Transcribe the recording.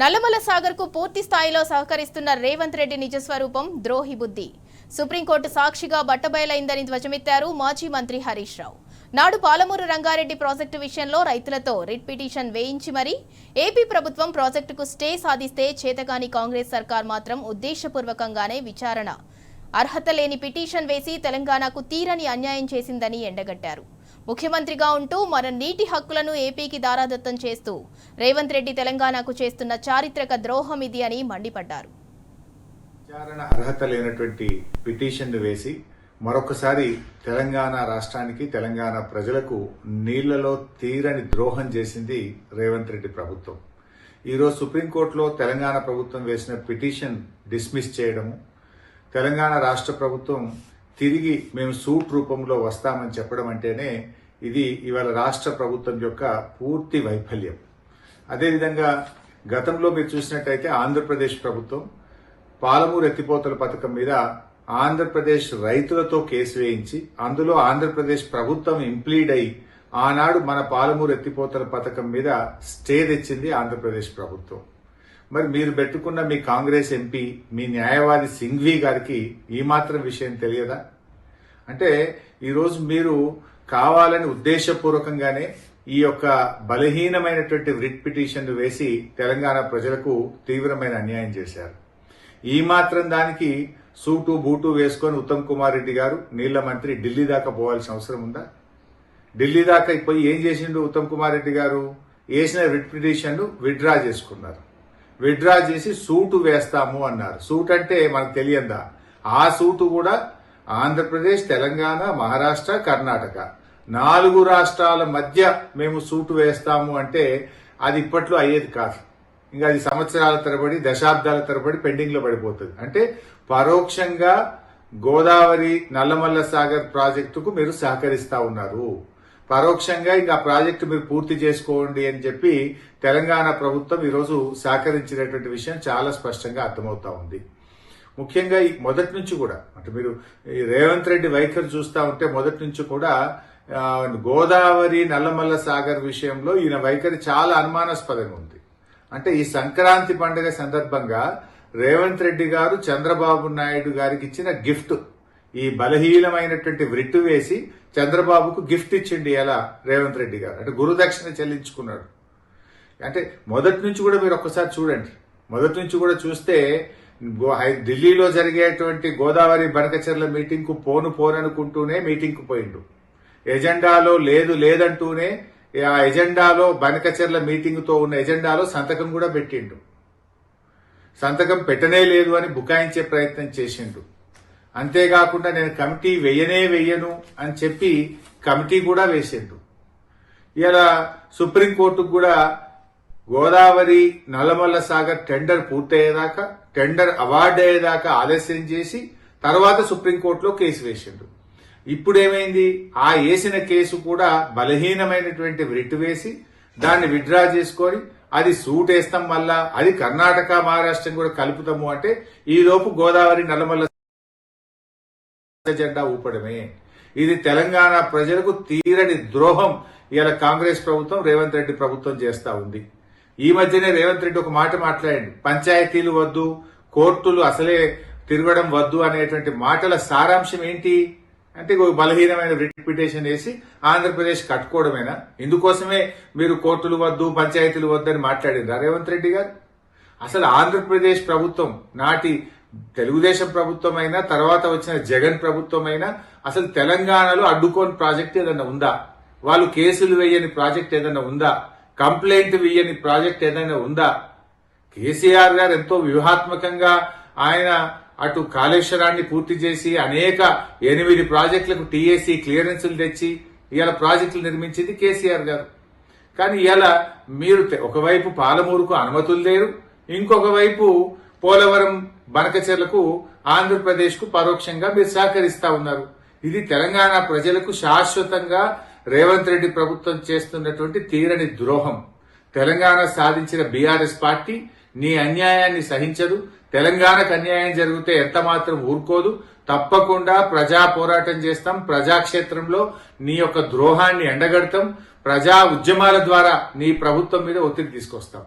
నల్లమల సాగర్ కు పూర్తి స్థాయిలో సహకరిస్తున్న రేవంత్ రెడ్డి నిజస్వరూపం ద్రోహి బుద్ధి. సుప్రీంకోర్టు సాక్షిగా బట్టబయలైందని ధ్వజమెత్తారు మాజీ మంత్రి హరీష్ రావు. నాడు పాలమూరు రంగారెడ్డి ప్రాజెక్టు విషయంలో రైతులతో రిట్ పిటిషన్ వేయించి మరీ ఏపీ ప్రభుత్వం ప్రాజెక్టుకు స్టే సాధిస్తే చేతగాని కాంగ్రెస్ సర్కార్ మాత్రం ఉద్దేశపూర్వకంగానే విచారణ అర్హత లేని పిటిషన్ వేసి తెలంగాణకు తీరని అన్యాయం చేసిందని ఎండగట్టారు. ముఖ్యమంత్రిగా ఉంటూ మన నీటి హక్కులను ఏపీకి దారాదత్తం చేస్తూ రేవంత్ రెడ్డి తెలంగాణకు చేస్తున్న చారిత్రక ద్రోహం ఇది అని మండిపడ్డారు. విచారణ అర్హత లేనటువంటి పిటిషన్ను వేసి మరొకసారి తెలంగాణ రాష్ట్రానికి తెలంగాణ ప్రజలకు నీళ్లలో తీరని ద్రోహం చేసింది రేవంత్ రెడ్డి ప్రభుత్వం. ఈరోజు సుప్రీంకోర్టులో తెలంగాణ ప్రభుత్వం వేసిన పిటిషన్ డిస్మిస్ చేయడము, తెలంగాణ రాష్ట్ర ప్రభుత్వం తిరిగి మేము సూట్ రూపంలో వస్తామని చెప్పడం అంటేనే ఇది ఇవాళ రాష్ట్ర ప్రభుత్వం యొక్క పూర్తి వైఫల్యం. అదేవిధంగా గతంలో మీరు చూసినట్టయితే ఆంధ్రప్రదేశ్ ప్రభుత్వం పాలమూరు ఎత్తిపోతల పథకం మీద ఆంధ్రప్రదేశ్ రైతులతో కేసు వేయించి అందులో ఆంధ్రప్రదేశ్ ప్రభుత్వం ఇంప్లీడ్ అయి ఆనాడు మన పాలమూరు ఎత్తిపోతల పథకం మీద స్టే తెచ్చింది ఆంధ్రప్రదేశ్ ప్రభుత్వం. మరి మీరు పెట్టుకున్న మీ కాంగ్రెస్ ఎంపీ, మీ న్యాయవాది సింఘ్వి గారికి ఈ మాత్రం విషయం తెలియదా? అంటే ఈరోజు మీరు కావాలని ఉద్దేశపూర్వకంగానే ఈ యొక్క బలహీనమైనటువంటి రిట్ పిటిషన్ వేసి తెలంగాణ ప్రజలకు తీవ్రమైన అన్యాయం చేశారు. ఈ మాత్రం దానికి సూటు బూటు వేసుకొని ఉత్తమ్ కుమార్ రెడ్డి గారు నీళ్ల మంత్రి ఢిల్లీ దాకా పోవాల్సిన అవసరం ఉందా? ఢిల్లీ దాకా పోయి ఏం చేసిండు ఉత్తమ్ కుమార్ రెడ్డి గారు? వేసిన రిట్ పిటిషన్ విత్డ్రా చేసుకున్నారు. విత్డ్రా చేసి సూటు వేస్తాము అన్నారు. సూట్ అంటే మనకు తెలియందా? ఆ సూటు కూడా ఆంధ్రప్రదేశ్, తెలంగాణ, మహారాష్ట్ర, కర్ణాటక 4 రాష్ట్రాల మధ్య మేము సూటు వేస్తాము అంటే అది ఇప్పట్లో అయ్యేది కాదు. ఇంకా అది సంవత్సరాల తరబడి, దశాబ్దాల తరబడి పెండింగ్ లో పడిపోతుంది. అంటే పరోక్షంగా గోదావరి నల్లమల్ల సాగర్ ప్రాజెక్టుకు మీరు సహకరిస్తా ఉన్నారు. పరోక్షంగా ఇంకా ప్రాజెక్టు మీరు పూర్తి చేసుకోండి అని చెప్పి తెలంగాణ ప్రభుత్వం ఈరోజు సహకరించినటువంటి విషయం చాలా స్పష్టంగా అర్థమవుతా ఉంది. ముఖ్యంగా మొదటి నుంచి కూడా అంటే మీరు రేవంత్ రెడ్డి వైఖరి చూస్తా ఉంటే మొదటి నుంచి కూడా గోదావరి నల్లమల్ల సాగర్ విషయంలో ఈయన వైఖరి చాలా అనుమానాస్పదంగా ఉంది. అంటే ఈ సంక్రాంతి పండుగ సందర్భంగా రేవంత్ రెడ్డి గారు చంద్రబాబు నాయుడు గారికి ఇచ్చిన గిఫ్ట్, ఈ బలహీనమైనటువంటి వ్రిట్టు వేసి చంద్రబాబుకు గిఫ్ట్ ఇచ్చిండి ఎలా రేవంత్ రెడ్డి గారు, అంటే గురుదక్షిణ చెల్లించుకున్నాడు. అంటే మొదటి నుంచి కూడా మీరు ఒక్కసారి చూడండి. మొదటి నుంచి కూడా చూస్తే ఢిల్లీలో జరిగేటువంటి గోదావరి బనకచెర్ల మీటింగ్ కు పోననుకుంటూనే మీటింగ్ కు పోయిండు. ఎజెండాలో లేదంటూనే ఆ ఎజెండాలో బనకచెర్ల మీటింగ్ తో ఉన్న ఎజెండాలో సంతకం కూడా పెట్టిండు. సంతకం పెట్టనే లేదు అని బుకాయించే ప్రయత్నం చేసిండు. అంతేకాకుండా నేను కమిటీ వెయ్యను అని చెప్పి కమిటీ కూడా వేసిండు. ఇలా సుప్రీంకోర్టుకు కూడా గోదావరి నల్లమల్ల సాగర్ టెండర్ పూర్తయ్యేదాకా, టెండర్ అవార్డు అయ్యేదాకా ఆలస్యం చేసి తర్వాత సుప్రీంకోర్టులో కేసు వేసిండు. ఇప్పుడేమైంది? ఆ వేసిన కేసు కూడా బలహీనమైనటువంటి రిట్ వేసి దాన్ని విత్డ్రా చేసుకొని అది సూట్ వేస్తాం, మళ్ళా అది కర్ణాటక మహారాష్ట్రం కూడా కలుపుతాము అంటే ఈ లోపు గోదావరి నల్లమల్ల జెండా ఊపడమే. ఇది తెలంగాణ ప్రజలకు తీరని ద్రోహం ఇలా కాంగ్రెస్ ప్రభుత్వం, రేవంత్ రెడ్డి ప్రభుత్వం చేస్తా ఉంది. ఈ మధ్యనే రేవంత్ రెడ్డి ఒక మాట మాట్లాడండి, పంచాయతీలు వద్దు, కోర్టులు అసలే తిరగడం వద్దు అనేటువంటి మాటల సారాంశం ఏంటి అంటే బలహీనమైన రిట్ పిటిషన్ వేసి ఆంధ్రప్రదేశ్ కట్టుకోవడమేనా? ఇందుకోసమే మీరు కోర్టులు వద్దు, పంచాయతీలు వద్దు అని మాట్లాడిందా రేవంత్ రెడ్డి గారు? అసలు ఆంధ్రప్రదేశ్ ప్రభుత్వం నాటి తెలుగుదేశం ప్రభుత్వం అయినా తర్వాత వచ్చిన జగన్ ప్రభుత్వం అయినా అసలు తెలంగాణలో అడ్డుకోని ప్రాజెక్ట్ ఏదైనా ఉందా? వాళ్ళు కేసులు వేయని ప్రాజెక్ట్ ఏదైనా ఉందా? కంప్లైంట్ వేయని ప్రాజెక్ట్ ఏదైనా ఉందా? కేసీఆర్ గారు ఎంతో వ్యూహాత్మకంగా ఆయన అటు కాళేశ్వరాన్ని పూర్తి చేసి అనేక 8 ప్రాజెక్టులకు టీఏసీ క్లియరెన్సులు తెచ్చి ఇవాళ ప్రాజెక్టులు నిర్మించింది కేసీఆర్ గారు. కానీ ఇవాళ మీరు ఒకవైపు పాలమూరుకు అనుమతులు లేరు, ఇంకొక వైపు పోలవరం బనకచెర్లకు ఆంధ్రప్రదేశ్ కు పరోక్షంగా మీరు సహకరిస్తా ఉన్నారు. ఇది తెలంగాణ ప్రజలకు శాశ్వతంగా రేవంత్ రెడ్డి ప్రభుత్వం చేస్తున్నటువంటి తీరని ద్రోహం. తెలంగాణ సాధించిన బీఆర్ఎస్ పార్టీ నీ అన్యాయాన్ని సహించదు. తెలంగాణకు అన్యాయం జరిగితే ఎంత మాత్రం ఊరుకోదు. తప్పకుండా ప్రజా పోరాటం చేస్తాం. ప్రజాక్షేత్రంలో నీ యొక్క ద్రోహాన్ని ఎండగడతాం. ప్రజా ఉద్యమాల ద్వారా నీ ప్రభుత్వం మీద ఒత్తిడి తీసుకొస్తాం.